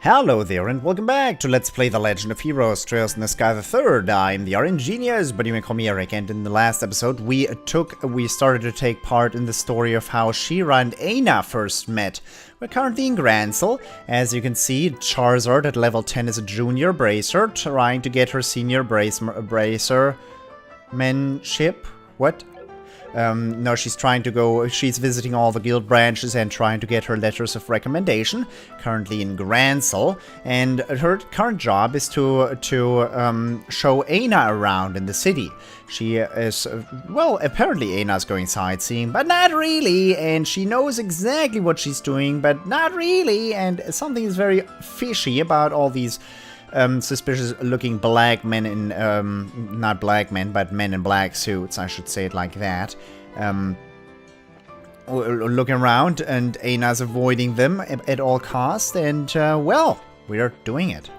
Hello there and welcome back to Let's Play The Legend of Heroes Trails in the Sky III. I'm the RNGenius, but you may call me Eric, and in the last episode we started to take part in the story of how Shira and Aina first met. We're currently in Grancel. As you can see, Charizard at level 10 is a junior bracer, trying to get her senior bracermanship. What? No, she's visiting all the guild branches and trying to get her letters of recommendation, currently in Grancel, and her current job is to show Aina around in the city. She is, well, apparently Aina's going sightseeing, but not really, and she knows exactly what she's doing, but not really, and something is very fishy about all these suspicious looking black men in, not black men, but men in black suits, I should say it like that. Looking around, and Aina's avoiding them at all costs, and, well, we're doing it.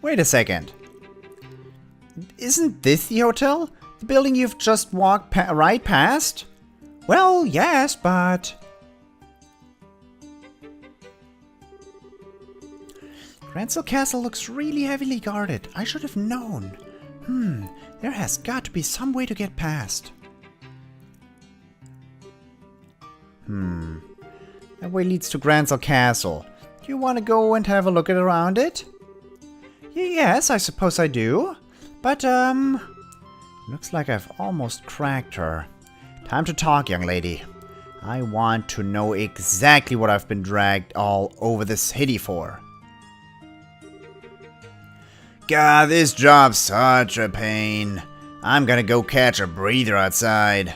Wait a second. Isn't this the hotel? The building you've just walked right past? Well, yes, but... Grancel Castle looks really heavily guarded. I should have known. There has got to be some way to get past. That way leads to Grancel Castle. Do you want to go and have a look around it? Yes, I suppose I do. But, looks like I've almost cracked her. Time to talk, young lady. I want to know exactly what I've been dragged all over the city for. God, this job's such a pain. I'm gonna go catch a breather outside.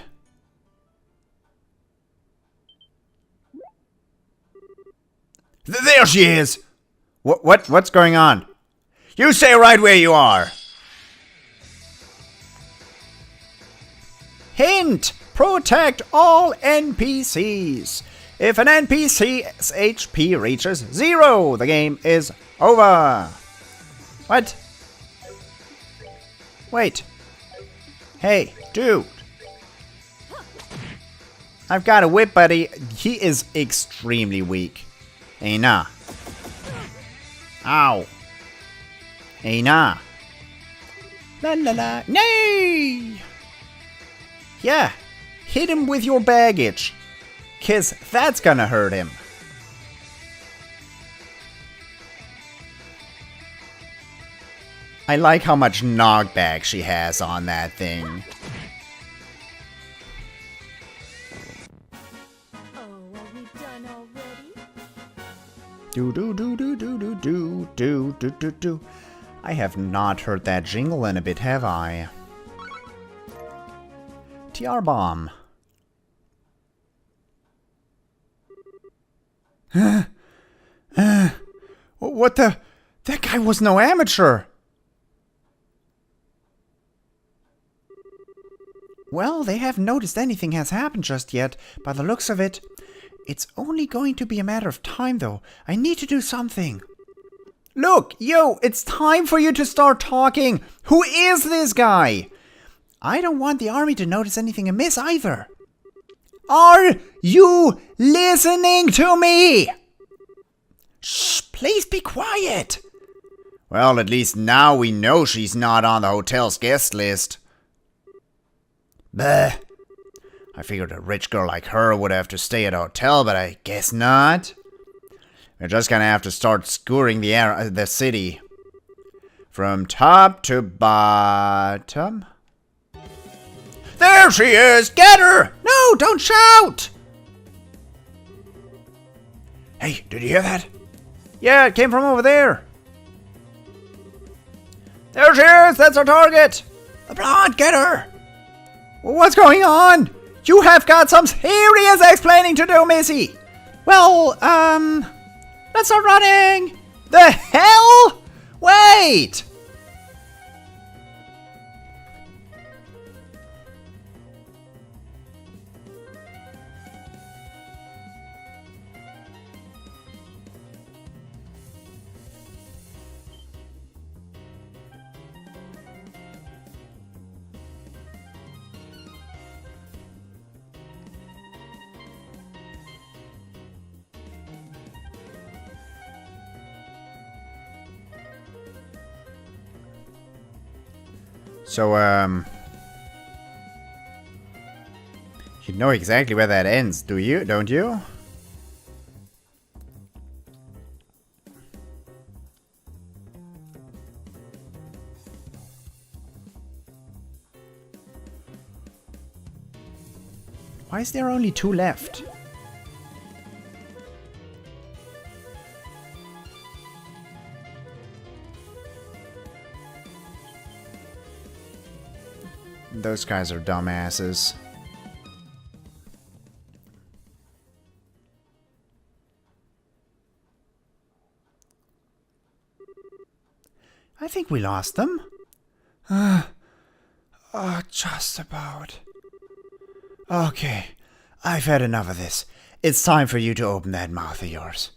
There she is! What's going on? You stay right where you are! Hint! Protect all NPCs! If an NPC's HP reaches 0, the game is over! What? Wait. Hey, dude. I've got a whip, buddy. He is extremely weak. Aina. Ow. Aina. La la la. Nay! Yeah, hit him with your baggage. 'Cause that's gonna hurt him. I like how much knockback she has on that thing. Oh, are we done already? Do do do do do do do do do do do. I have not heard that jingle in a bit, have I? TR bomb. What the? That guy was no amateur. Well, they haven't noticed anything has happened just yet, by the looks of it. It's only going to be a matter of time, though. I need to do something. Look, yo, it's time for you to start talking. Who is this guy? I don't want the army to notice anything amiss either. Are you listening to me? Shh, please be quiet. Well, at least now we know she's not on the hotel's guest list. Bleh. I figured a rich girl like her would have to stay at a hotel, but I guess not. We're just gonna have to start scouring the city. From top to bottom. There she is! Get her! No, don't shout! Hey, did you hear that? Yeah, it came from over there. There she is! That's our target! The blonde, get her! What's going on? You have got some serious explaining to do, Missy! Well, let's start running! The hell? Wait! So, you know exactly where that ends, do you? Don't you? Why is there only 2 left? Those guys are dumbasses. I think we lost them. Just about. Okay, I've had enough of this. It's time for you to open that mouth of yours.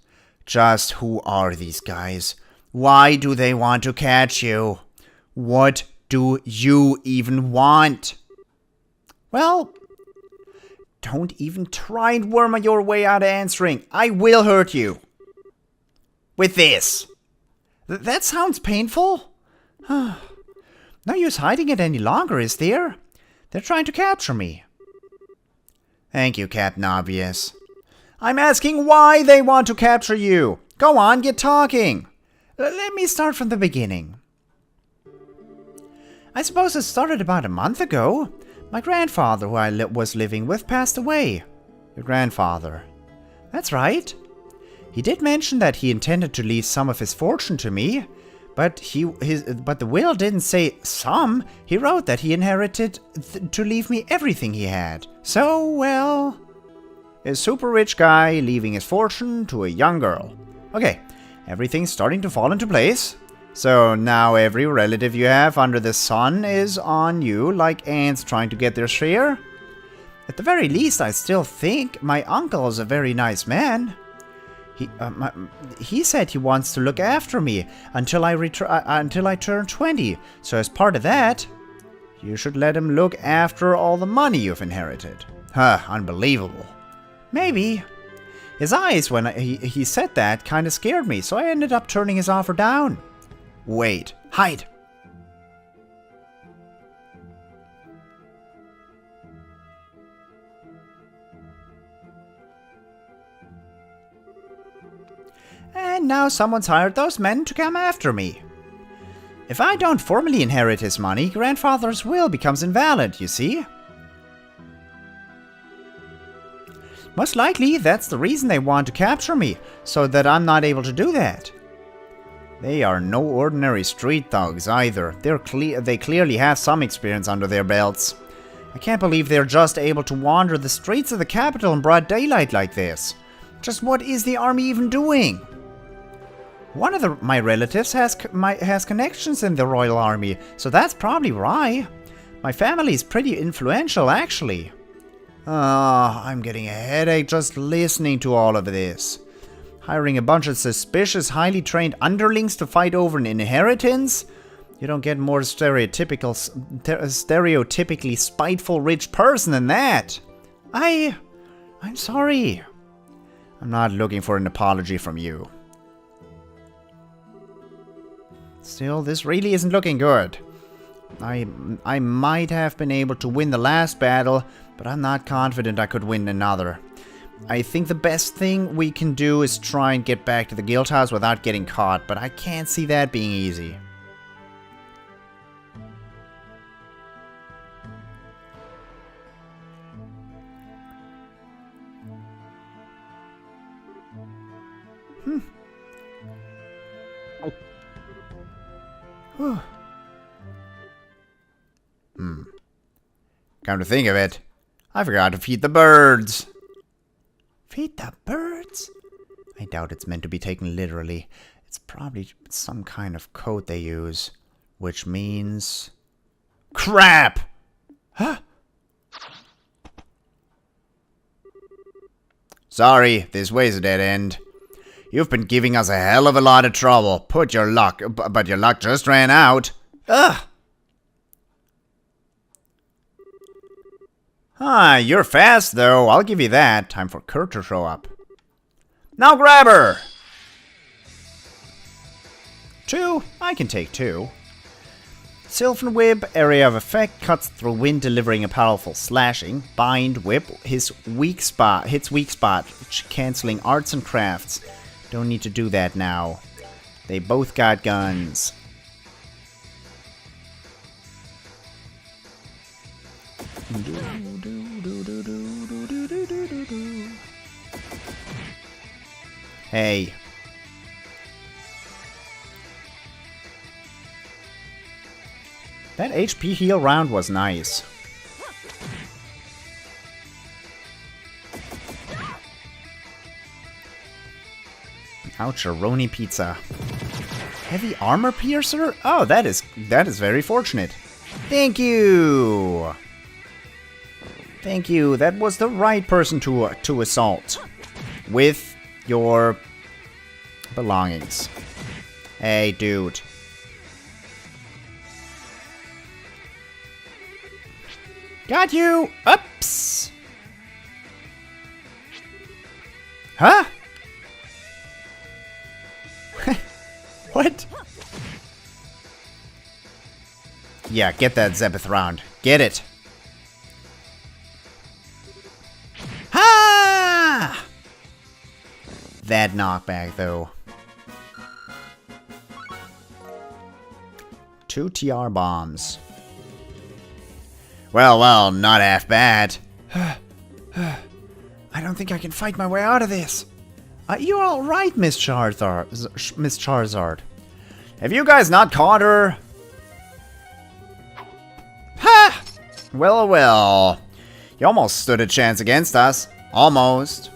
Just who are these guys? Why do they want to catch you? What do you even want? Well, don't even try and worm your way out of answering. I will hurt you. With this. That sounds painful. No use hiding it any longer, is there? They're trying to capture me. Thank you, Captain Obvious. I'm asking why they want to capture you. Go on, get talking. Let me start from the beginning. I suppose it started about a month ago. My grandfather, who I was living with, passed away. Your grandfather. That's right. He did mention that he intended to leave some of his fortune to me, but the will didn't say some. He wrote that he inherited to leave me everything he had. So, well, a super rich guy leaving his fortune to a young girl. Okay, everything's starting to fall into place. So now every relative you have under the sun is on you like ants trying to get their share. At the very least, I still think my uncle is a very nice man. He said he wants to look after me until I turn 20. So as part of that, you should let him look after all the money you've inherited. Huh, unbelievable. Maybe. His eyes when he said that kind of scared me, so I ended up turning his offer down. Wait, hide. And now someone's hired those men to come after me. If I don't formally inherit his money, grandfather's will becomes invalid, you see? Most likely, that's the reason they want to capture me, so that I'm not able to do that. They are no ordinary street thugs either. They clearly have some experience under their belts. I can't believe they're just able to wander the streets of the capital in broad daylight like this. Just what is the army even doing? One of my relatives has connections in the royal army, so that's probably why. My family's pretty influential, actually. I'm getting a headache just listening to all of this. Hiring a bunch of suspicious, highly trained underlings to fight over an inheritance? You don't get more stereotypically spiteful rich person than that. I'm sorry. I'm not looking for an apology from you. Still, this really isn't looking good. I might have been able to win the last battle, but I'm not confident I could win another. I think the best thing we can do is try and get back to the guild house without getting caught, but I can't see that being easy. Come to think of it, I forgot to feed the birds. Feed the birds? I doubt it's meant to be taken literally. It's probably some kind of code they use, which means... Crap! Huh? Sorry, this way's a dead end. You've been giving us a hell of a lot of trouble. But your luck just ran out. Ugh! You're fast, though. I'll give you that. Time for Kurt to show up. Now grab her! 2? I can take 2. Sylvan Whip, area of effect, cuts through wind, delivering a powerful slashing. Bind Whip, hits weak spot, cancelling arts and crafts. Don't need to do that now. They both got guns. Hey. That HP heal round was nice. Oucheroni pizza. Heavy armor piercer? Oh, that is very fortunate. Thank you. Thank you. That was the right person to assault with your belongings. Hey, dude. Got you! Oops! Huh? What? Yeah, get that Zebeth round. Get it. Ha! That knockback, though. 2 TR bombs. Well, not half bad. I don't think I can fight my way out of this. You're all right, Miss Charizard. Have you guys not caught her? Ha! Well. You almost stood a chance against us. Almost.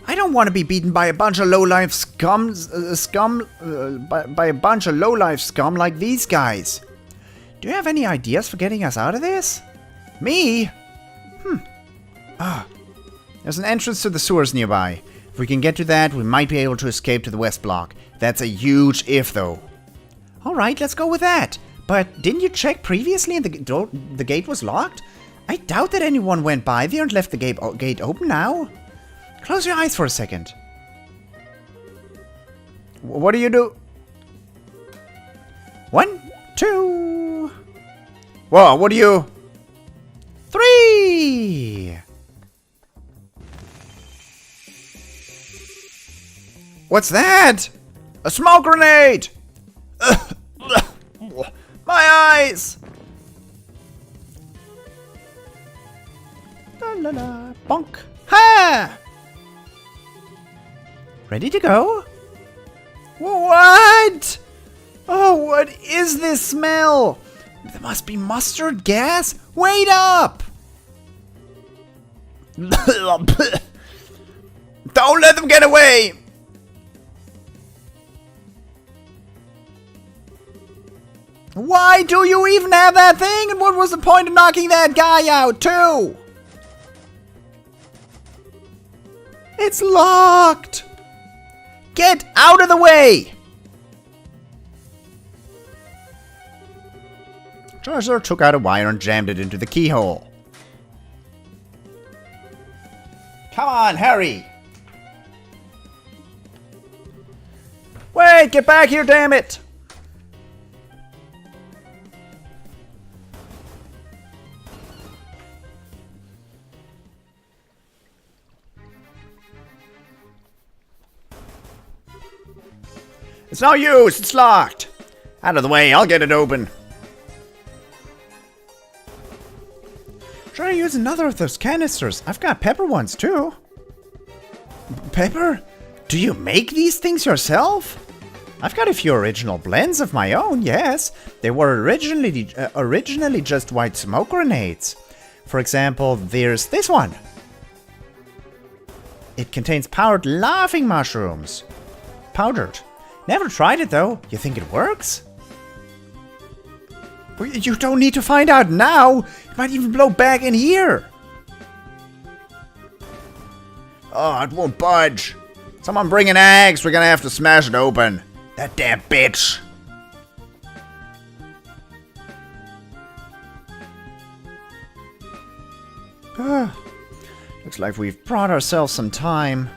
I don't want to be beaten by a bunch of low-life by a bunch of low-life scum like these guys. Do you have any ideas for getting us out of this? Me? There's an entrance to the sewers nearby. If we can get to that, we might be able to escape to the west block. That's a huge if, though. Alright, let's go with that. But didn't you check previously and the gate was locked? I doubt that anyone went by there and left the gate open now. Close your eyes for a second. What do you do? 1, 2... Whoa, what do you... 3! What's that? A smoke grenade! My eyes! La la la, bonk. Ha! Ready to go? What? Oh, what is this smell? There must be mustard gas? Wait up! Don't let them get away! Why do you even have that thing? And what was the point of knocking that guy out, too? It's locked! Get out of the way! Charizard took out a wire and jammed it into the keyhole. Come on, hurry! Wait, get back here, damn it! It's no use, it's locked! Out of the way, I'll get it open. Try to use another of those canisters. I've got pepper ones too. Pepper? Do you make these things yourself? I've got a few original blends of my own, yes. They were originally just white smoke grenades. For example, there's this one. It contains powdered laughing mushrooms. Powdered. Never tried it though. You think it works? You don't need to find out now. It might even blow back in here. Oh, it won't budge. Someone bring an axe. We're gonna have to smash it open. That damn bitch. Looks like we've brought ourselves some time.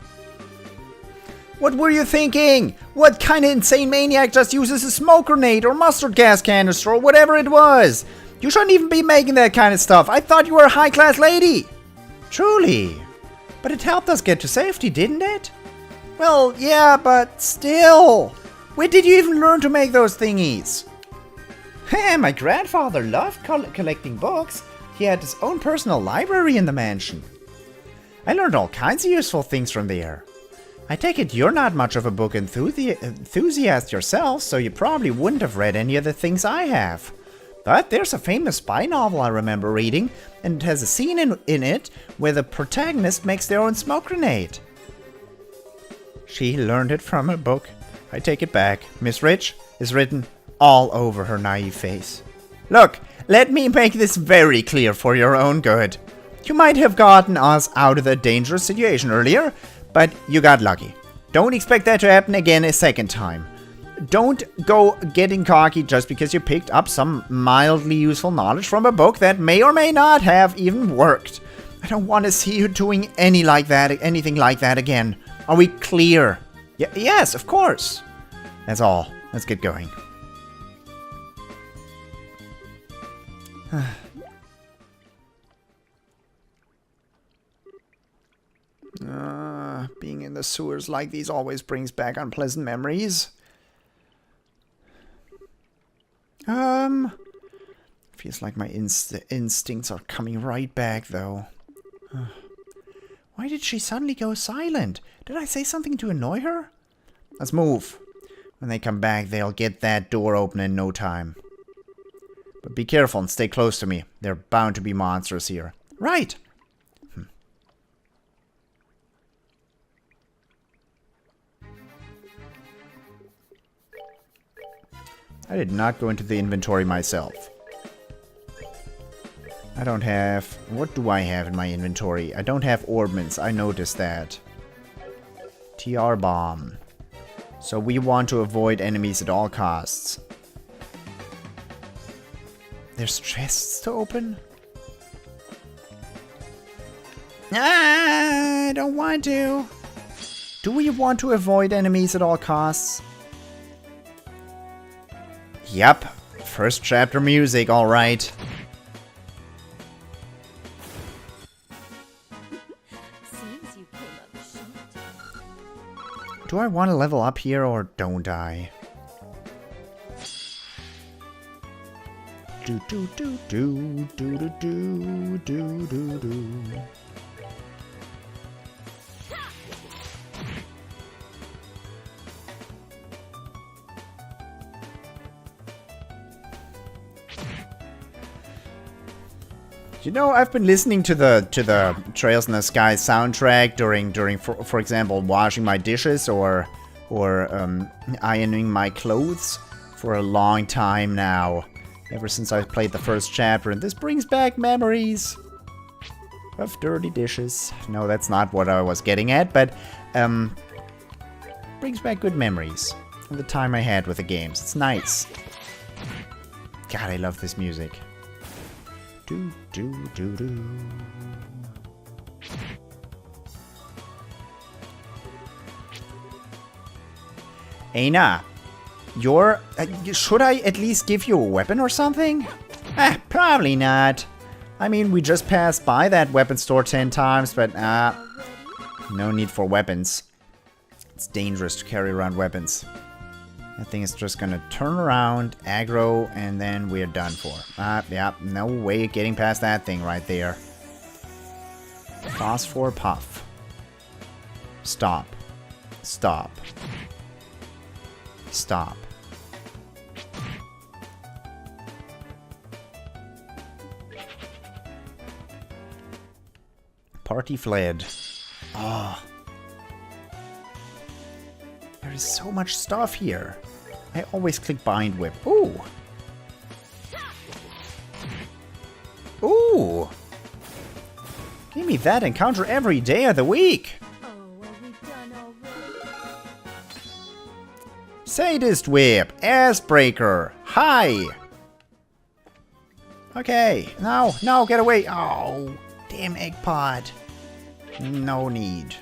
What were you thinking? What kind of insane maniac just uses a smoke grenade or mustard gas canister or whatever it was? You shouldn't even be making that kind of stuff. I thought you were a high-class lady. Truly. But it helped us get to safety, didn't it? Well, yeah, but still. Where did you even learn to make those thingies? My grandfather loved collecting books. He had his own personal library in the mansion. I learned all kinds of useful things from there. I take it you're not much of a book enthusiast yourself, so you probably wouldn't have read any of the things I have. But there's a famous spy novel I remember reading, and it has a scene in it where the protagonist makes their own smoke grenade. She learned it from a book. I take it back. Miss Rich is written all over her naive face. Look, let me make this very clear for your own good. You might have gotten us out of the dangerous situation earlier, but you got lucky. Don't expect that to happen again a second time. Don't go getting cocky just because you picked up some mildly useful knowledge from a book that may or may not have even worked. I don't want to see you doing anything like that again. Are we clear? Yes, of course. That's all. Let's get going. Being in the sewers like these always brings back unpleasant memories. Feels like my instincts are coming right back, though. Why did she suddenly go silent? Did I say something to annoy her? Let's move. When they come back, they'll get that door open in no time. But be careful and stay close to me. There are bound to be monsters here. Right! I did not go into the inventory myself. I don't have... What do I have in my inventory? I don't have orbments. I noticed that. TR bomb. So we want to avoid enemies at all costs. There's chests to open? I don't want to. Do we want to avoid enemies at all costs? Yep. First chapter music, alright. Seems you came up short. Do I want to level up here or don't I? Do do do do do do do do do do. You know, I've been listening to the Trails in the Sky soundtrack during for example, washing my dishes or ironing my clothes for a long time now. Ever since I played the first chapter, and this brings back memories of dirty dishes. No, that's not what I was getting at, but brings back good memories of the time I had with the games. It's nice. God, I love this music. Do do do do. Aina, should I at least give you a weapon or something? Probably not. I mean, we just passed by that weapon store 10 times, but no need for weapons. It's dangerous to carry around weapons. That thing is just gonna turn around, aggro, and then we're done for. Yeah, no way getting past that thing right there. Phosphor puff. Stop. Stop. Stop. Party fled. Oh. There is so much stuff here. I always click bind whip. Ooh. Ooh. Give me that encounter every day of the week. Oh, are we done already? Sadist whip. Ass breaker. Hi. Okay. No, no, get away. Oh, damn egg pod. No need.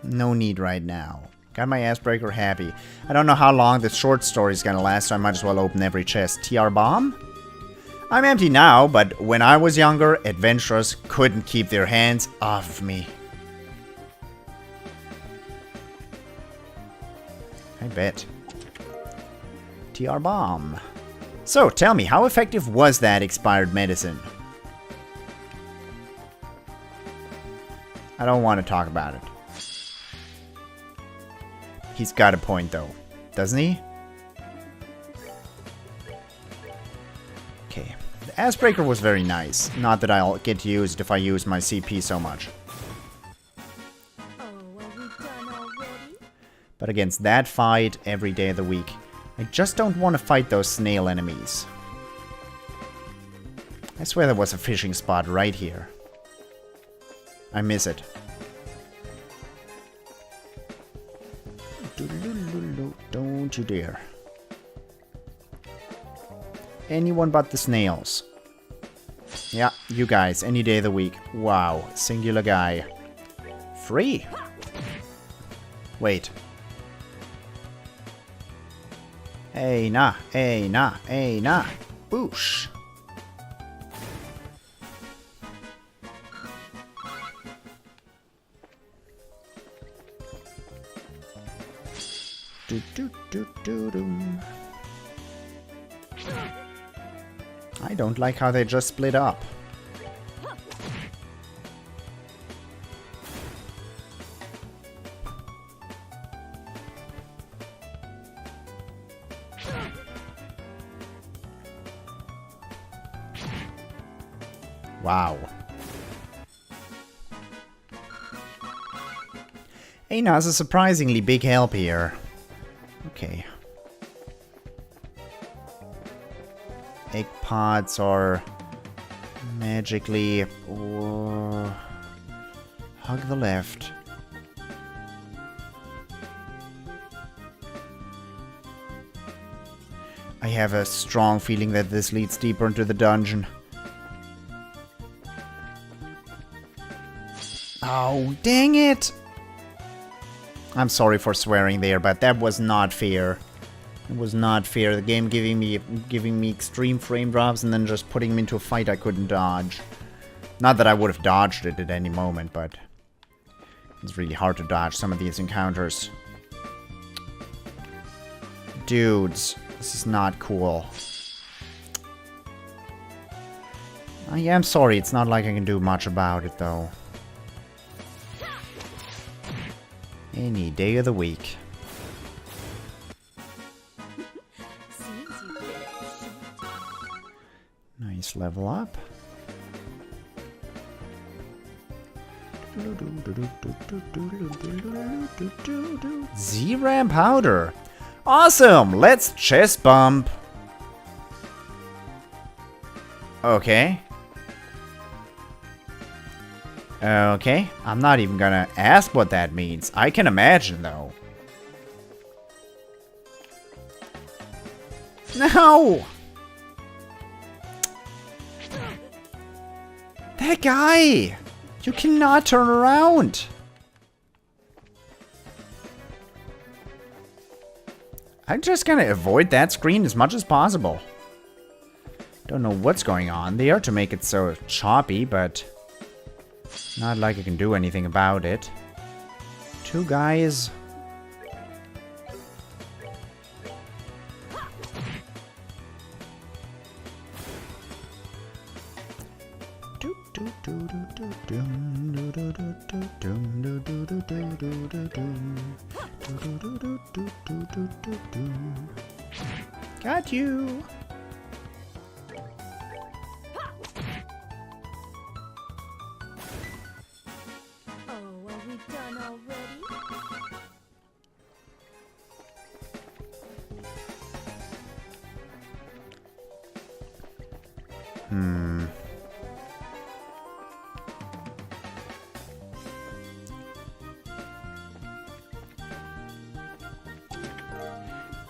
No need right now. Got my ass breaker happy. I don't know how long this short story is gonna last, so I might as well open every chest. TR bomb? I'm empty now, but when I was younger, adventurers couldn't keep their hands off me. I bet. TR bomb. So, tell me, how effective was that expired medicine? I don't want to talk about it. He's got a point, though. Doesn't he? Okay. The Assbreaker was very nice. Not that I'll get used if I use my CP so much. Oh, are we done already? But against that fight every day of the week, I just don't want to fight those snail enemies. I swear there was a fishing spot right here. I miss it. Don't you dare. Anyone but the snails. Yeah, you guys, any day of the week. Wow, singular guy. Free. Wait. Hey, nah, hey, nah, hey, nah. Boosh. I don't like how they just split up. Wow. Eina's a surprisingly big help here. Okay. Egg pods are magically... hug the left. I have a strong feeling that this leads deeper into the dungeon. Oh, dang it! I'm sorry for swearing there, but that was not fair. It was not fair. The game giving me extreme frame drops and then just putting me into a fight I couldn't dodge. Not that I would have dodged it at any moment, but it's really hard to dodge some of these encounters. Dudes, this is not cool. I am sorry, it's not like I can do much about it though. Any day of the week. Nice level up. Z-Ram powder. Awesome! Let's chest bump. Okay. Okay, I'm not even gonna ask what that means. I can imagine, though. No! That guy! You cannot turn around! I'm just gonna avoid that screen as much as possible. Don't know what's going on there to make it so choppy, but... not like I can do anything about it. Two guys. Got you.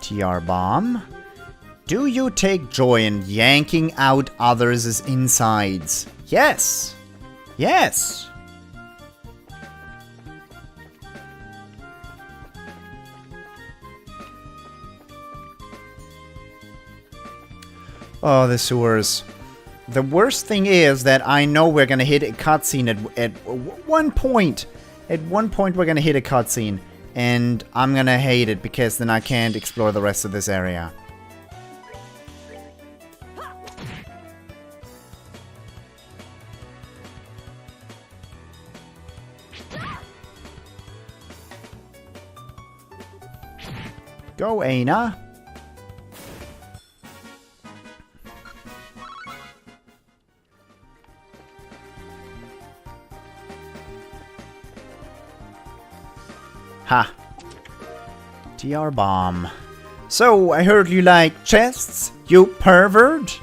TR bomb. Do you take joy in yanking out others' insides? Yes. Yes. Oh, the sewers. The worst thing is that I know we're gonna hit a cutscene at one point. At one point we're gonna hit a cutscene. And I'm gonna hate it because then I can't explore the rest of this area. Go, Aina. Ha. TR bomb. So, I heard you like chests, you pervert?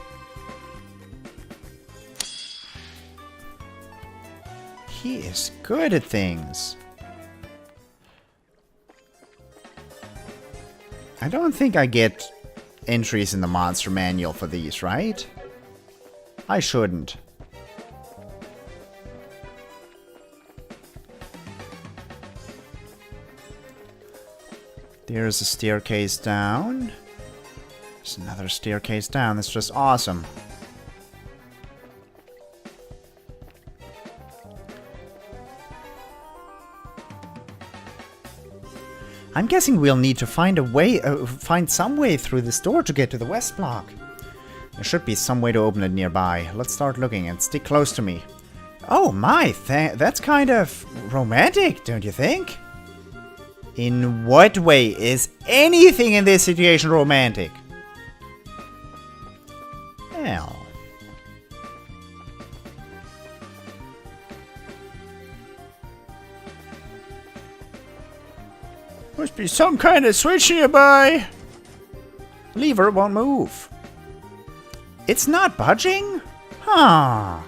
He is good at things. I don't think I get entries in the monster manual for these, right? I shouldn't. There's a staircase down. There's another staircase down. That's just awesome. I'm guessing we'll need to find a way, find some way through this door to get to the west block. There should be some way to open it nearby. Let's start looking and stick close to me. Oh my, that's kind of romantic, don't you think? In what way is anything in this situation romantic? Well. Must be some kind of switch nearby. Lever won't move. It's not budging? Huh.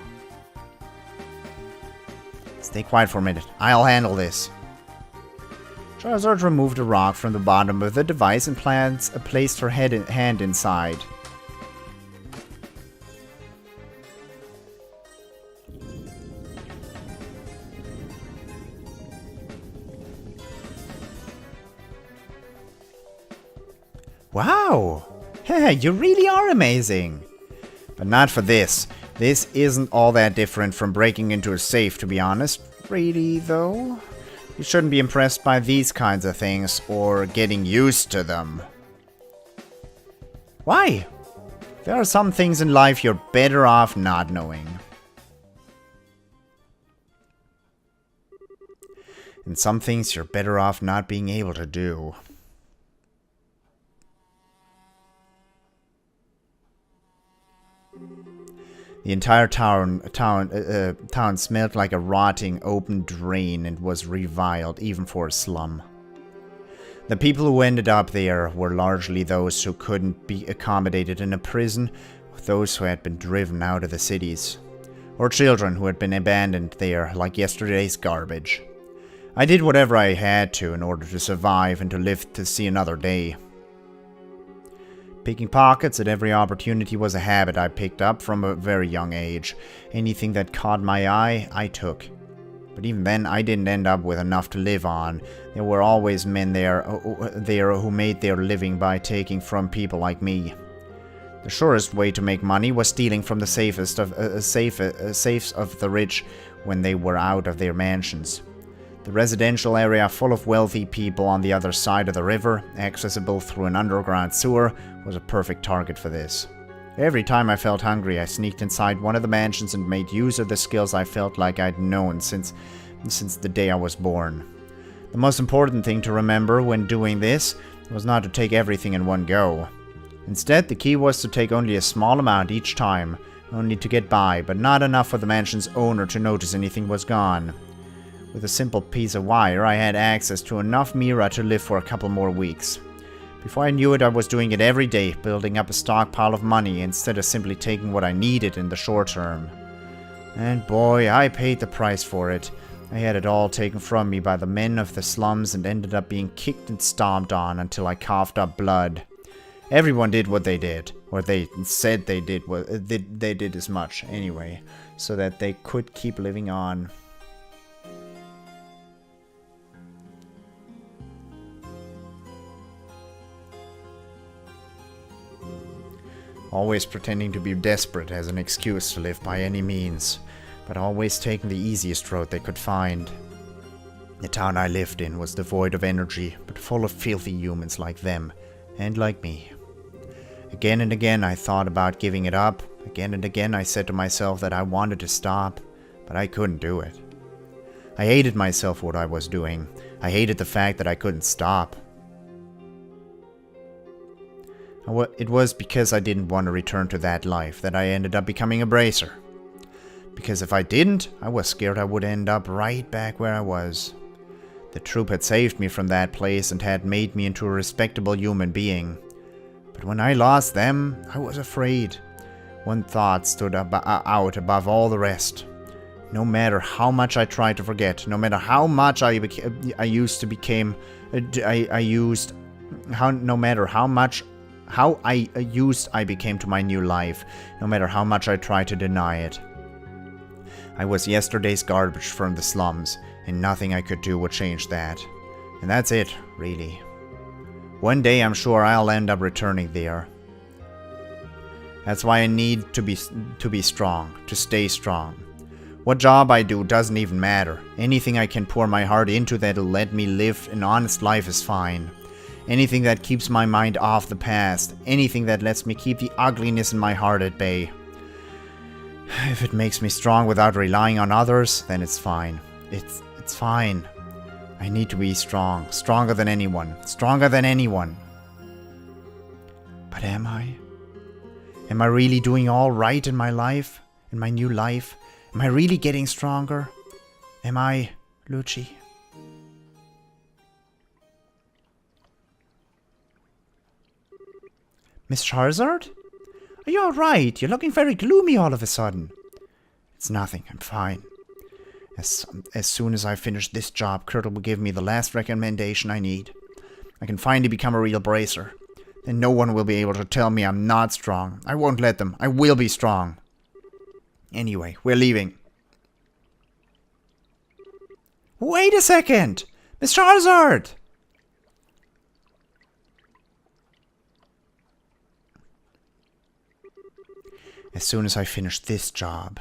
Stay quiet for a minute. I'll handle this. Charizard removed a rock from the bottom of the device and placed her hand inside. Wow! Hey, you really are amazing! But not for this. This isn't all that different from breaking into a safe, to be honest. Really, though? You shouldn't be impressed by these kinds of things, or getting used to them. Why? There are some things in life you're better off not knowing. And some things you're better off not being able to do. The entire town smelled like a rotting open drain and was reviled, even for a slum. The people who ended up there were largely those who couldn't be accommodated in a prison, those who had been driven out of the cities, or children who had been abandoned there like yesterday's garbage. I did whatever I had to in order to survive and to live to see another day. Picking pockets at every opportunity was a habit I picked up from a very young age. Anything that caught my eye, I took. But even then, I didn't end up with enough to live on. There were always men there who made their living by taking from people like me. The surest way to make money was stealing from the safes of the rich when they were out of their mansions. The residential area full of wealthy people on the other side of the river, accessible through an underground sewer, was a perfect target for this. Every time I felt hungry, I sneaked inside one of the mansions and made use of the skills I felt like I'd known since the day I was born. The most important thing to remember when doing this was not to take everything in one go. Instead, the key was to take only a small amount each time, only to get by, but not enough for the mansion's owner to notice anything was gone. With a simple piece of wire, I had access to enough Mira to live for a couple more weeks. Before I knew it, I was doing it every day, building up a stockpile of money instead of simply taking what I needed in the short term. And boy, I paid the price for it. I had it all taken from me by the men of the slums and ended up being kicked and stomped on until I coughed up blood. Everyone did what they did, or they said they did they did as much anyway, so that they could keep living on. Always pretending to be desperate as an excuse to live by any means, but always taking the easiest road they could find. The town I lived in was devoid of energy, but full of filthy humans like them, and like me. Again and again I thought about giving it up. Again and again I said to myself that I wanted to stop, but I couldn't do it. I hated myself for what I was doing. I hated the fact that I couldn't stop. It was because I didn't want to return to that life that I ended up becoming a bracer. Because if I didn't, I was scared I would end up right back where I was. The troop had saved me from that place and had made me into a respectable human being. But when I lost them, I was afraid. One thought stood out above all the rest. No matter how much I tried to forget, no matter how much I used to became, no matter how I became to my new life, no matter how much I tried to deny it. I was yesterday's garbage from the slums, and nothing I could do would change that. And that's it, really. One day I'm sure I'll end up returning there. That's why I need to be strong, to stay strong. What job I do doesn't even matter. Anything I can pour my heart into that'll let me live an honest life is fine. Anything that keeps my mind off the past. Anything that lets me keep the ugliness in my heart at bay. If it makes me strong without relying on others, then it's fine. It's fine. I need to be strong. Stronger than anyone. Stronger than anyone. But am I? Am I really doing all right in my life? In my new life? Am I really getting stronger? Am I, Lucci? Miss Charizard? Are you alright? You're looking very gloomy all of a sudden. It's nothing. I'm fine. As soon as I finish this job, Kurt will give me the last recommendation I need. I can finally become a real bracer. Then no one will be able to tell me I'm not strong. I won't let them. I will be strong. Anyway, we're leaving. Wait a second! Miss Charizard! As soon as I finish this job.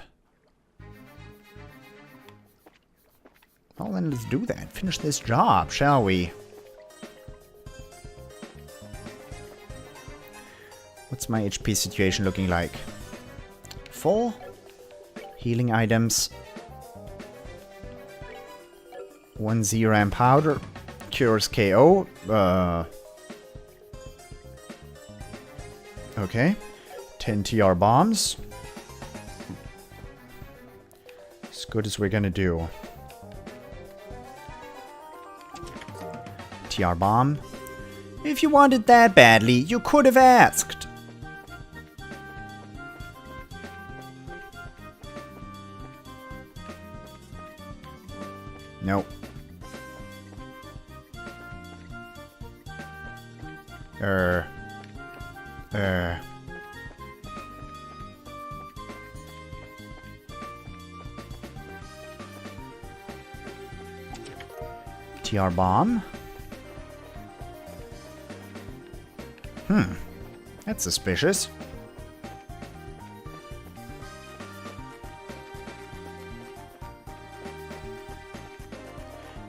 Well, then let's do that. Finish this job, shall we? What's my HP situation looking like? Full? Healing items. 1 Z-RAM powder. Cures KO. Okay. 10 TR bombs. As good as we're gonna do. TR bomb. If you wanted that badly, you could have asked. Nope. TR bomb. That's suspicious.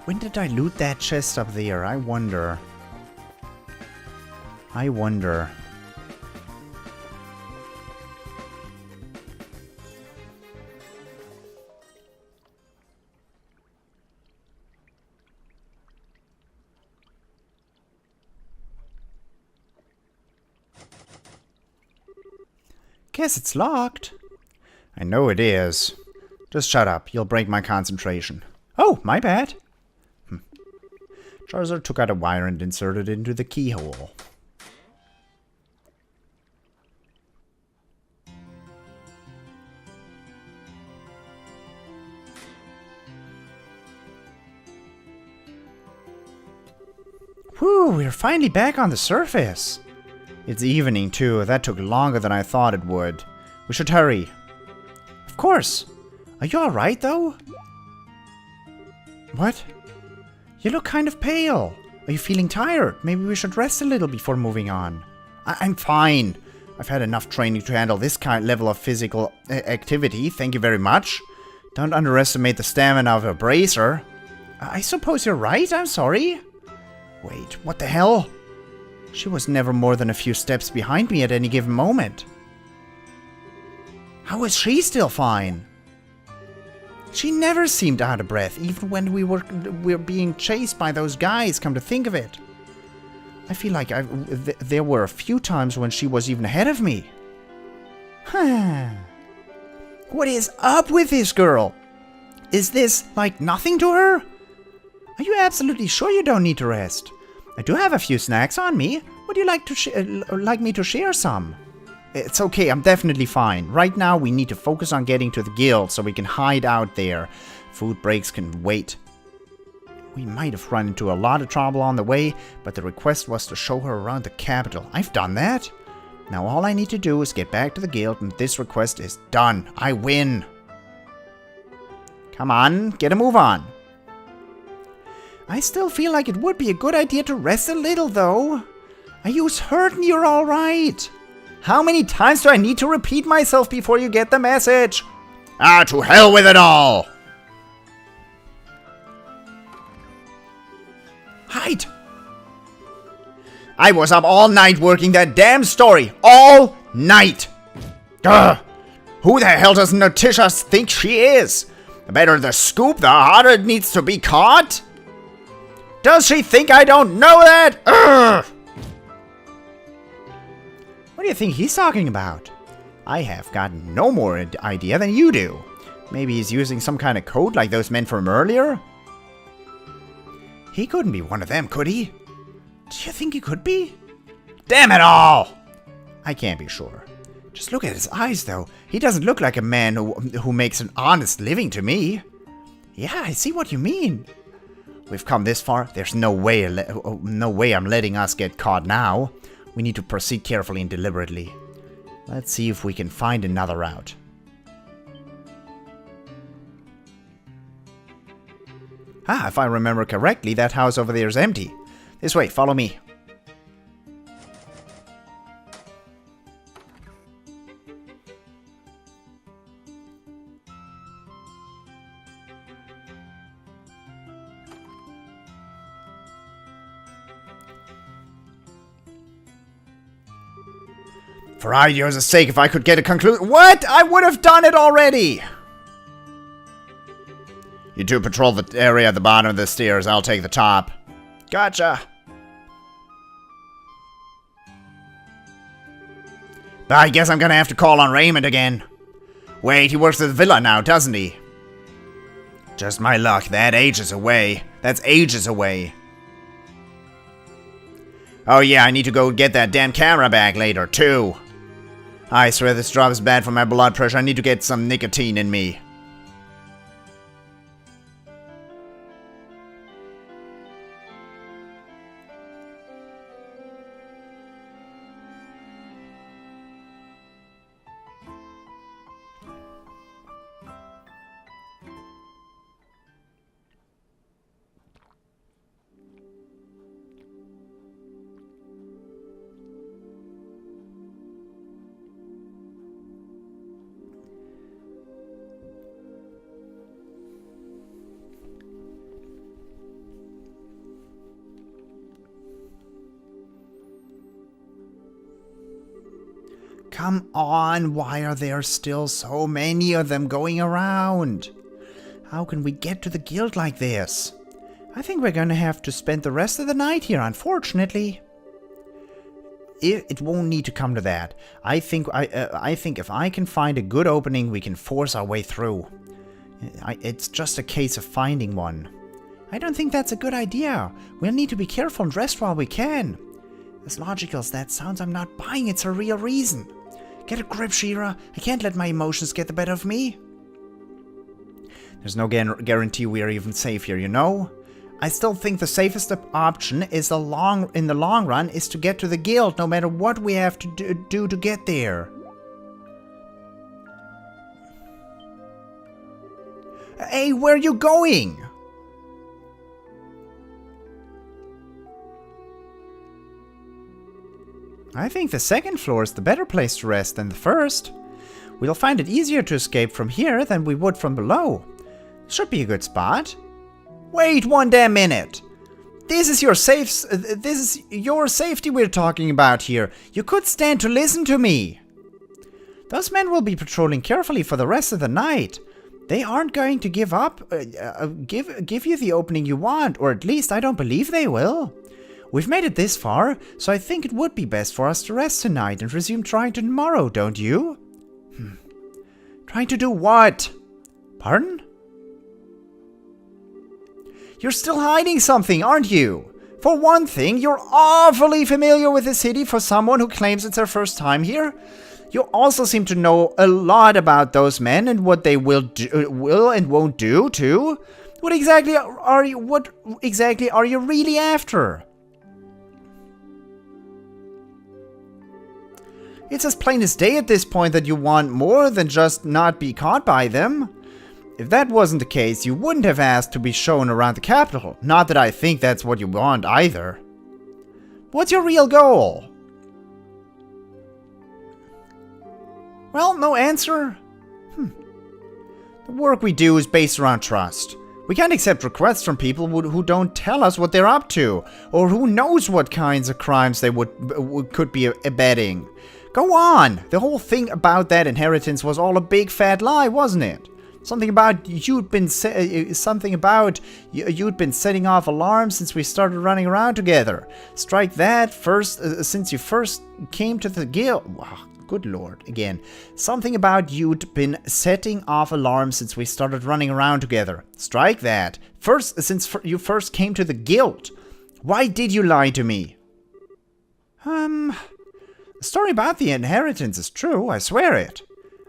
When did I loot that chest up there? I wonder. Guess it's locked. I know it is. Just shut up. You'll break my concentration. Oh, my bad. Charizard took out a wire and inserted it into the keyhole. Whew, we're finally back on the surface. It's evening, too. That took longer than I thought it would. We should hurry. Of course. Are you alright, though? What? You look kind of pale. Are you feeling tired? Maybe we should rest a little before moving on. I'm fine. I've had enough training to handle this kind level of physical activity, thank you very much. Don't underestimate the stamina of a bracer. I suppose you're right, I'm sorry. Wait, what the hell? She was never more than a few steps behind me at any given moment. How is she still fine? She never seemed out of breath, even when we were being chased by those guys, come to think of it. I feel like there were a few times when she was even ahead of me. Huh. What is up with this girl? Is this like nothing to her? Are you absolutely sure you don't need to rest? I do have a few snacks on me. Would you like me to share some? It's okay, I'm definitely fine. Right now we need to focus on getting to the guild so we can hide out there. Food breaks can wait. We might have run into a lot of trouble on the way, but the request was to show her around the capital. I've done that. Now all I need to do is get back to the guild and this request is done. I win. Come on, get a move on. I still feel like it would be a good idea to rest a little though. Are you certain you're alright? How many times do I need to repeat myself before you get the message? Ah, to hell with it all! Hide! I was up all night working that damn story. All night! Ugh! Who the hell does Natisha think she is? The better the scoop, the harder it needs to be caught? Does she think I don't know that? Ugh! What do you think he's talking about? I have got no more idea than you do. Maybe he's using some kind of code like those men from earlier? He couldn't be one of them, could he? Do you think he could be? Damn it all! I can't be sure. Just look at his eyes, though. He doesn't look like a man who makes an honest living to me. Yeah, I see what you mean. We've come this far. There's no way I'm letting us get caught now. We need to proceed carefully and deliberately. Let's see if we can find another route. Ah, if I remember correctly, that house over there is empty. This way, follow me. For ideas' sake, if I could get a conclusion— What? I would have done it already! You two patrol the area at the bottom of the stairs. I'll take the top. Gotcha! I guess I'm gonna have to call on Raymond again. Wait, he works at the villa now, doesn't he? Just my luck. That ages away. That's ages away. Oh yeah, I need to go get that damn camera back later, too. I swear this job is bad for my blood pressure. I need to get some nicotine in me. Come on, why are there still so many of them going around? How can we get to the guild like this? I think we're gonna have to spend the rest of the night here, unfortunately. It won't need to come to that. I think if I can find a good opening, we can force our way through. It's just a case of finding one. I don't think that's a good idea. We'll need to be careful and rest while we can. As logical as that sounds, I'm not buying it's a real reason. Get a grip, Shira. I can't let my emotions get the better of me. There's no guarantee we are even safe here, you know? I still think the safest option is in the long run is to get to the guild, no matter what we have to do to get there. Hey, where are you going? I think the second floor is the better place to rest than the first. We'll find it easier to escape from here than we would from below. Should be a good spot. Wait one damn minute! This is your safety we're talking about here. You could stand to listen to me. Those men will be patrolling carefully for the rest of the night. They aren't going to give you the opening you want, or at least I don't believe they will. We've made it this far, so I think it would be best for us to rest tonight and resume trying tomorrow, don't you? Trying to do what? Pardon? You're still hiding something, aren't you? For one thing, you're awfully familiar with the city for someone who claims it's their first time here. You also seem to know a lot about those men and what they will and won't do, too. What exactly are you really after? It's as plain as day at this point that you want more than just not be caught by them. If that wasn't the case, you wouldn't have asked to be shown around the capital. Not that I think that's what you want either. What's your real goal? Well, no answer. The work we do is based around trust. We can't accept requests from people who don't tell us what they're up to, or who knows what kinds of crimes they could be abetting. Go on! The whole thing about that inheritance was all a big fat lie, wasn't it? Something about you'd been setting off alarms since we started running around together. Strike that first since you first came to the guild. Wow, good lord, again. Something about you'd been setting off alarms since we started running around together. Strike that. First since you first came to the guild. Why did you lie to me? The story about the inheritance is true, I swear it.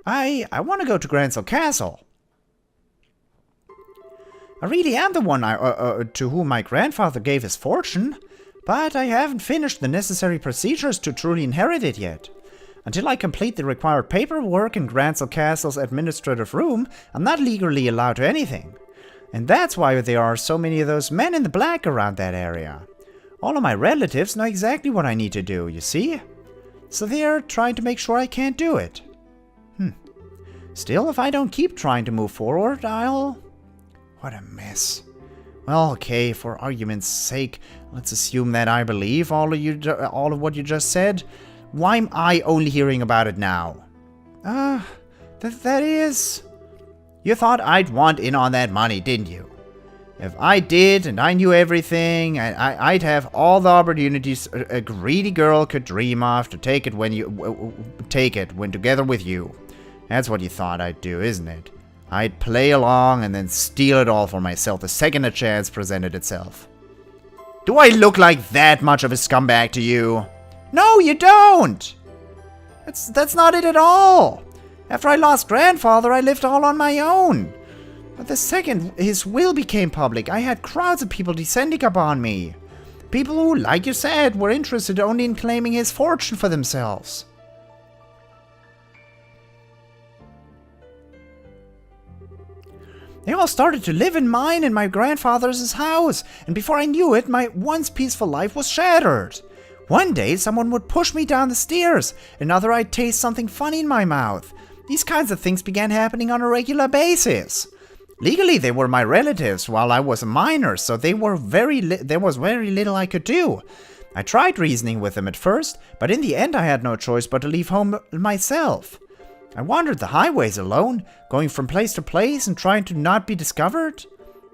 I want to go to Grancel Castle. I really am the one to whom my grandfather gave his fortune, but I haven't finished the necessary procedures to truly inherit it yet. Until I complete the required paperwork in Grancel Castle's administrative room, I'm not legally allowed to anything. And that's why there are so many of those men in the black around that area. All of my relatives know exactly what I need to do, you see? So they're trying to make sure I can't do it. Still, if I don't keep trying to move forward, I'll... What a mess. Well, okay, for argument's sake, let's assume that I believe all of what you just said. Why am I only hearing about it now? That is... You thought I'd want in on that money, didn't you? If I did, and I knew everything, I'd have all the opportunities a greedy girl could dream of to take it when together with you. That's what you thought I'd do, isn't it? I'd play along and then steal it all for myself the second a chance presented itself. Do I look like that much of a scumbag to you? No, you don't! That's not it at all! After I lost grandfather, I lived all on my own. But the second his will became public, I had crowds of people descending upon me. People who, like you said, were interested only in claiming his fortune for themselves. They all started to live in mine and my grandfather's house, and before I knew it, my once peaceful life was shattered. One day, someone would push me down the stairs, another I'd taste something funny in my mouth. These kinds of things began happening on a regular basis. Legally, they were my relatives while I was a minor, so there was very little I could do. I tried reasoning with them at first, but in the end I had no choice but to leave home myself. I wandered the highways alone, going from place to place and trying to not be discovered.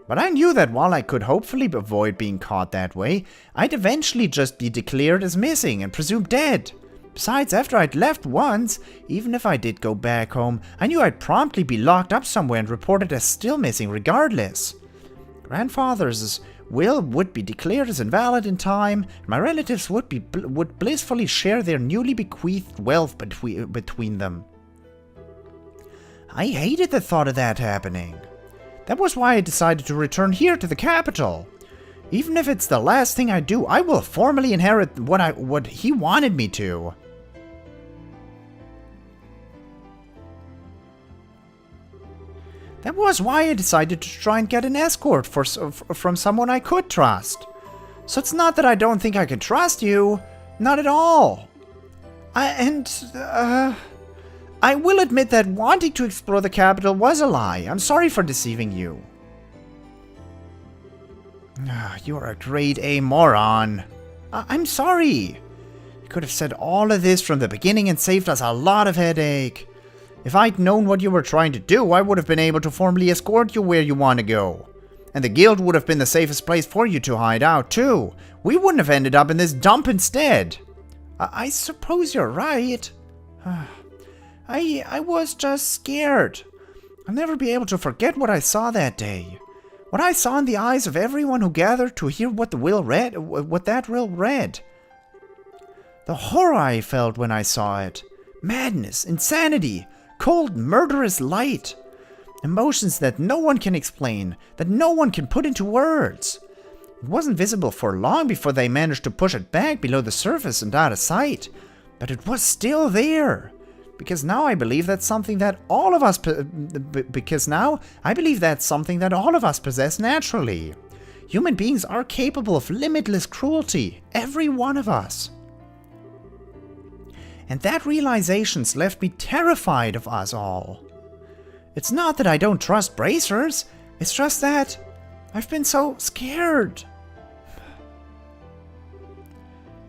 But I knew that while I could hopefully avoid being caught that way, I'd eventually just be declared as missing and presumed dead. Besides, after I'd left once, even if I did go back home, I knew I'd promptly be locked up somewhere and reported as still missing regardless. Grandfather's will would be declared as invalid in time, and my relatives would blissfully share their newly bequeathed wealth between them. I hated the thought of that happening. That was why I decided to return here to the capital. Even if it's the last thing I do, I will formally inherit what he wanted me to. That was why I decided to try and get an escort from someone I could trust. So it's not that I don't think I can trust you. Not at all. I will admit that wanting to explore the capital was a lie. I'm sorry for deceiving you. You're a grade A moron. I'm sorry. You could have said all of this from the beginning and saved us a lot of headache. If I'd known what you were trying to do, I would have been able to formally escort you where you want to go. And the guild would have been the safest place for you to hide out, too. We wouldn't have ended up in this dump instead. I suppose you're right. I was just scared. I'll never be able to forget what I saw that day. What I saw in the eyes of everyone who gathered to hear what that will read. The horror I felt when I saw it. Madness, insanity, cold, murderous light. Emotions that no one can explain, that no one can put into words. It wasn't visible for long before they managed to push it back below the surface and out of sight. But it was still there. Because now I believe that's something that all of us possess naturally. Human beings are capable of limitless cruelty, every one of us. And that realization's left me terrified of us all. It's not that I don't trust bracers, it's just that I've been so scared.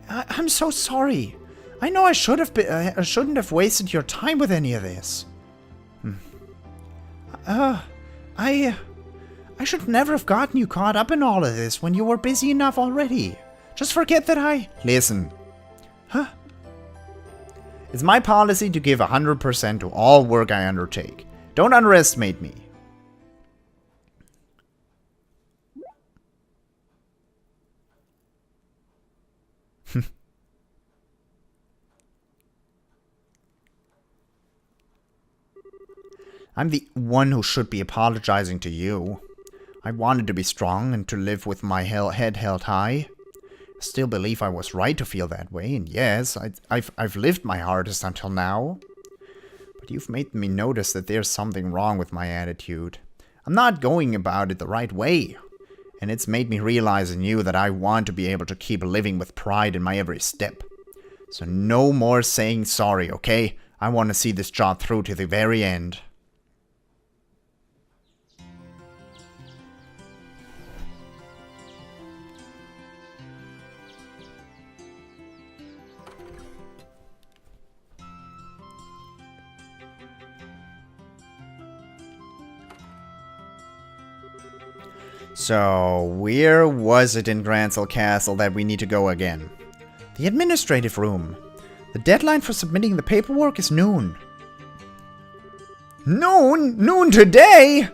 I'm so sorry. I know I shouldn't have wasted your time with any of this. I should never have gotten you caught up in all of this when you were busy enough already. Just forget that I... Listen. Huh? It's my policy to give 100% to all work I undertake. Don't underestimate me. I'm the one who should be apologizing to you. I wanted to be strong and to live with my head held high. I still believe I was right to feel that way, and yes, I've lived my hardest until now. But you've made me notice that there's something wrong with my attitude. I'm not going about it the right way. And it's made me realize anew that I want to be able to keep living with pride in my every step. So no more saying sorry, okay? I want to see this job through to the very end. So, where was it in Grancel Castle that we need to go again? The administrative room. The deadline for submitting the paperwork is noon. Noon? Noon today?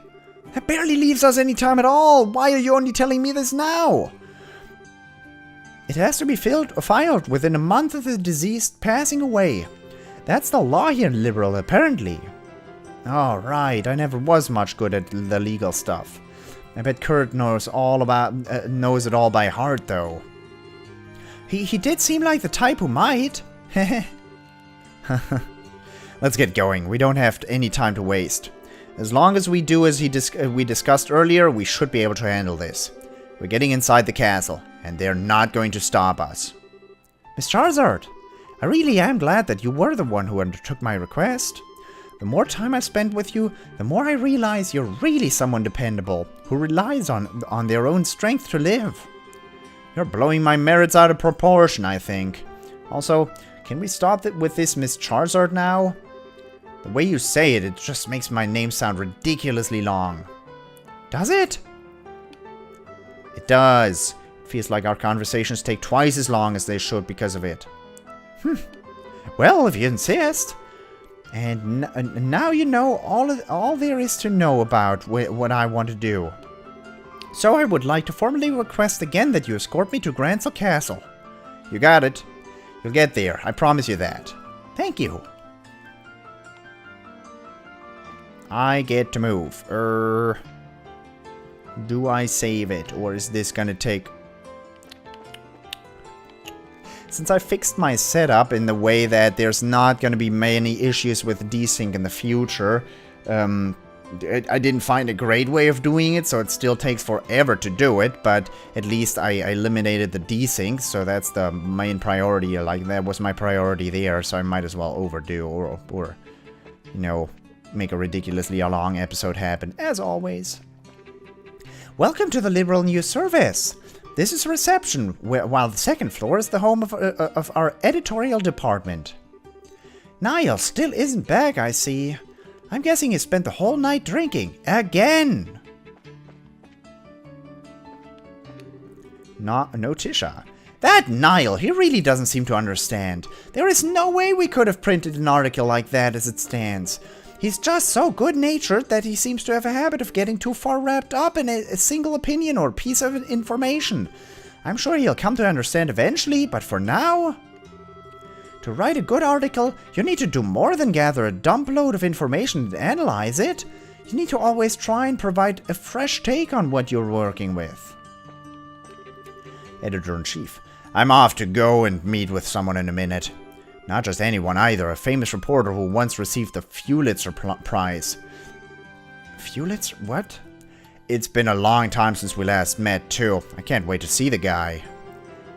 That barely leaves us any time at all. Why are you only telling me this now? It has to be filed within a month of the deceased passing away. That's the law here, Liberal, apparently. Oh, right. I never was much good at the legal stuff. I bet Kurt knows it all by heart, though. He did seem like the type who might. Let's get going. We don't have any time to waste. As long as we do as we discussed earlier, we should be able to handle this. We're getting inside the castle, and they're not going to stop us. Miss Charizard, I really am glad that you were the one who undertook my request. The more time I spend with you, the more I realize you're really someone dependable, who relies on their own strength to live. You're blowing my merits out of proportion, I think. Also, can we stop with this Miss Charizard now? The way you say it, it just makes my name sound ridiculously long. Does it? It does. It feels like our conversations take twice as long as they should because of it. Well, if you insist. And now you know all there is to know about what I want to do. So I would like to formally request again that you escort me to Grancel Castle. You got it. You'll get there. I promise you that. Thank you. I get to move. Do I save it, or is this gonna take... Since I fixed my setup in the way that there's not gonna be many issues with desync in the future, I didn't find a great way of doing it, so it still takes forever to do it, but at least I eliminated the desync, so that's the main priority. Like, that was my priority there, so I might as well overdo or you know, make a ridiculously long episode happen, as always. Welcome to the Liberal News Service. This is reception, while the second floor is the home of our editorial department. Niall still isn't back, I see. I'm guessing he spent the whole night drinking. Again! No Tisha. That Niall, he really doesn't seem to understand. There is no way we could have printed an article like that as it stands. He's just so good-natured that he seems to have a habit of getting too far wrapped up in a single opinion or piece of information. I'm sure he'll come to understand eventually, but for now... To write a good article, you need to do more than gather a dump load of information and analyze it. You need to always try and provide a fresh take on what you're working with. Editor-in-Chief. I'm off to go and meet with someone in a minute. Not just anyone either, a famous reporter who once received the Pulitzer Prize. Pulitzer? What? It's been a long time since we last met, too. I can't wait to see the guy.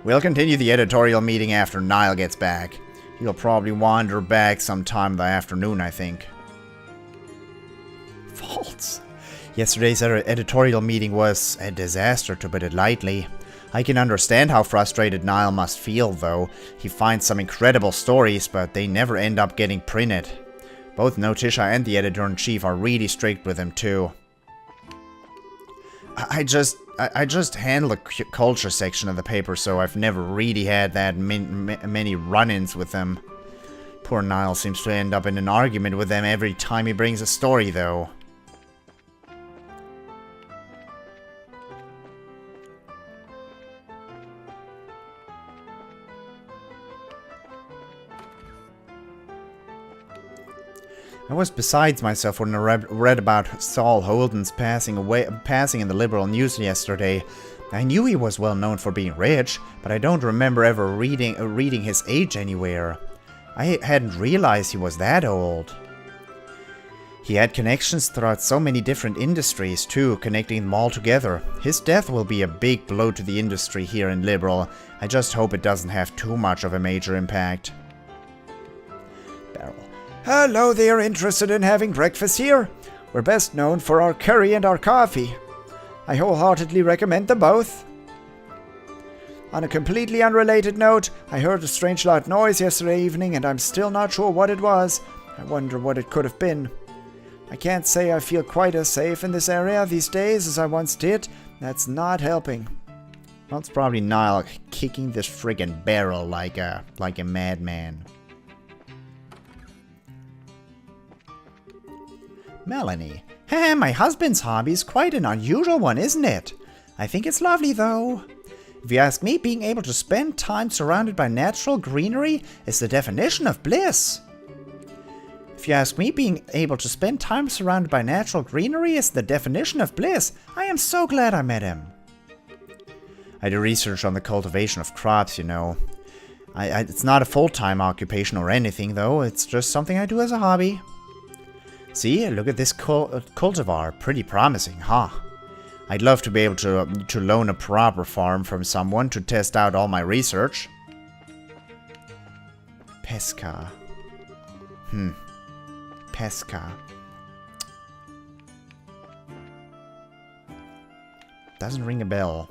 We'll continue the editorial meeting after Niall gets back. He'll probably wander back sometime in the afternoon, I think. False. Yesterday's editorial meeting was a disaster, to put it lightly. I can understand how frustrated Niall must feel, though. He finds some incredible stories, but they never end up getting printed. Both Notisha and the editor-in-chief are really strict with him, too. I just handle the culture section of the paper, so I've never really had that many run-ins with them. Poor Niall seems to end up in an argument with them every time he brings a story, though. I was besides myself when I read about Saul Holden's passing in the Liberal news yesterday. I knew he was well known for being rich, but I don't remember ever reading his age anywhere. I hadn't realized he was that old. He had connections throughout so many different industries too, connecting them all together. His death will be a big blow to the industry here in Liberal. I just hope it doesn't have too much of a major impact. Beryl. Hello there, interested in having breakfast here? We're best known for our curry and our coffee. I wholeheartedly recommend them both. On a completely unrelated note, I heard a strange loud noise yesterday evening and I'm still not sure what it was. I wonder what it could have been. I can't say I feel quite as safe in this area these days as I once did. That's not helping. Well, it's probably Niall kicking this friggin' barrel like a madman. Melanie. My husband's hobby is quite an unusual one, isn't it? I think it's lovely, though. If you ask me, being able to spend time surrounded by natural greenery is the definition of bliss. If you ask me, being able to spend time surrounded by natural greenery is the definition of bliss. I am so glad I met him. I do research on the cultivation of crops, you know. It's not a full-time occupation or anything, though. It's just something I do as a hobby. See, look at this cultivar. Pretty promising, huh? I'd love to be able to loan a proper farm from someone to test out all my research. Pesca. Pesca. Doesn't ring a bell.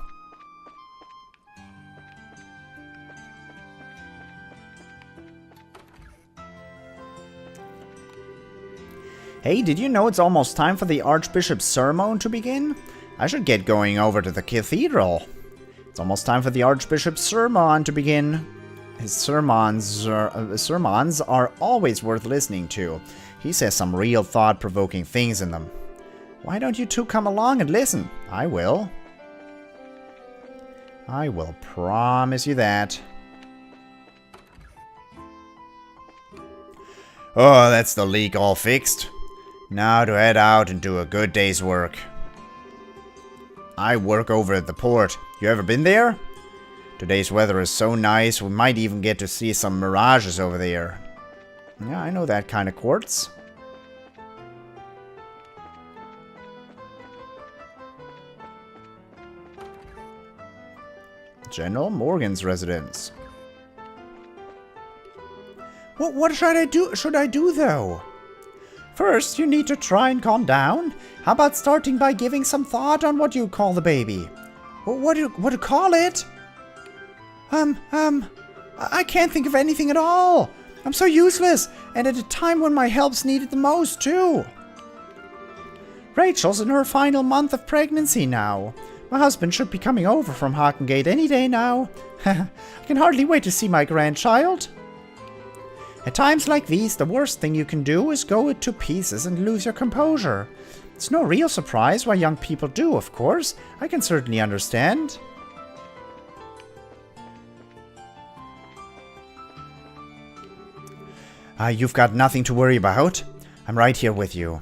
Hey, did you know it's almost time for the Archbishop's sermon to begin? I should get going over to the cathedral. It's almost time for the Archbishop's sermon to begin. His sermons are always worth listening to. He says some real thought-provoking things in them. Why don't you two come along and listen? I will. I will promise you that. Oh, that's the leak all fixed. Now to head out and do a good day's work. I work over at the port. You ever been there? Today's weather is so nice, we might even get to see some mirages over there. Yeah, I know that kind of quartz. General Morgan's residence. What should I do though? First, you need to try and calm down. How about starting by giving some thought on what you call the baby? What do you call it? I can't think of anything at all. I'm so useless, and at a time when my help's needed the most, too. Rachel's in her final month of pregnancy now. My husband should be coming over from Hackengate any day now. I can hardly wait to see my grandchild. At times like these, the worst thing you can do is go to pieces and lose your composure. It's no real surprise why young people do, of course. I can certainly understand. You've got nothing to worry about. I'm right here with you.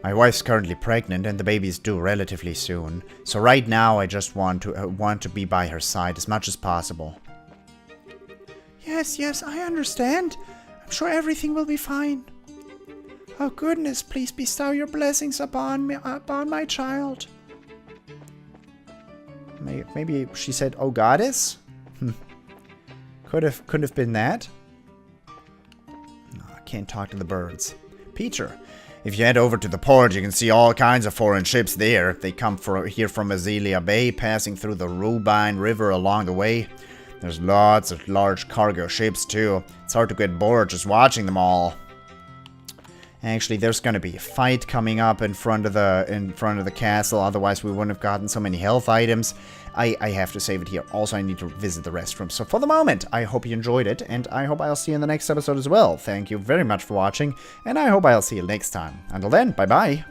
My wife's currently pregnant and the baby's due relatively soon. So right now I just want to be by her side as much as possible. Yes, I understand. I'm sure everything will be fine. Oh goodness, please bestow your blessings upon me, upon my child. Maybe she said, "Oh goddess." Could have been that. I can't talk to the birds. Peter, if you head over to the port, you can see all kinds of foreign ships there. They come here from Azealia Bay, passing through the Rubine River along the way. There's lots of large cargo ships too. It's hard to get bored just watching them all. Actually, there's gonna be a fight coming up in front of the castle. Otherwise, we wouldn't have gotten so many health items. I have to save it here. Also, I need to visit the restroom. So for the moment, I hope you enjoyed it, and I hope I'll see you in the next episode as well. Thank you very much for watching, and I hope I'll see you next time. Until then, bye bye.